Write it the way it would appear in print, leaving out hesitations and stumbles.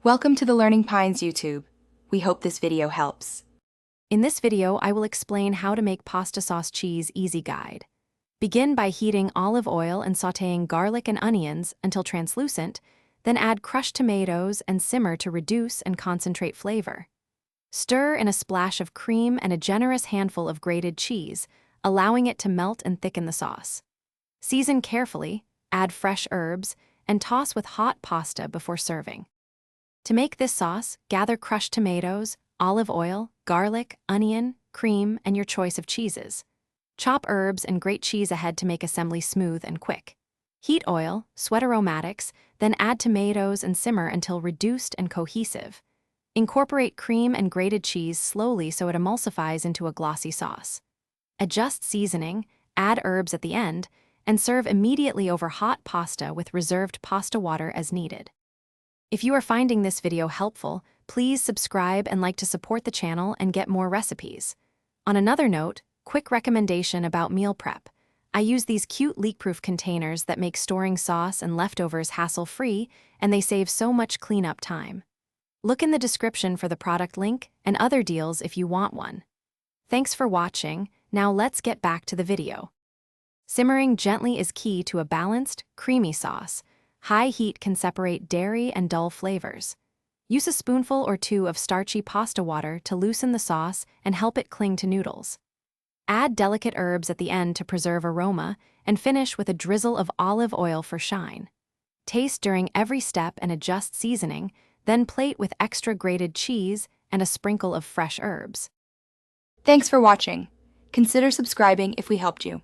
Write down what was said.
Welcome to the Learning Pines YouTube. We hope this video helps. In this video, I will explain how to make pasta sauce cheese easy guide. Begin by heating olive oil and sautéing garlic and onions until translucent, then add crushed tomatoes and simmer to reduce and concentrate flavor. Stir in a splash of cream and a generous handful of grated cheese, allowing it to melt and thicken the sauce. Season carefully, add fresh herbs, and toss with hot pasta before serving. To make this sauce, gather crushed tomatoes, olive oil, garlic, onion, cream, and your choice of cheeses. Chop herbs and grate cheese ahead to make assembly smooth and quick. Heat oil, sweat aromatics, then add tomatoes and simmer until reduced and cohesive. Incorporate cream and grated cheese slowly so it emulsifies into a glossy sauce. Adjust seasoning, add herbs at the end, and serve immediately over hot pasta with reserved pasta water as needed. If you are finding this video helpful, please subscribe and like to support the channel and get more recipes. On another note, quick recommendation about meal prep. I use these cute leak-proof containers that make storing sauce and leftovers hassle-free, and they save so much cleanup time. Look in the description for the product link and other deals if you want one. Thanks for watching. Now let's get back to the video. Simmering gently is key to a balanced, creamy sauce. High heat can separate dairy and dull flavors. Use a spoonful or two of starchy pasta water to loosen the sauce and help it cling to noodles. Add delicate herbs at the end to preserve aroma, and finish with a drizzle of olive oil for shine. Taste during every step and adjust seasoning, then plate with extra grated cheese and a sprinkle of fresh herbs. Thanks for watching. Consider subscribing if we helped you.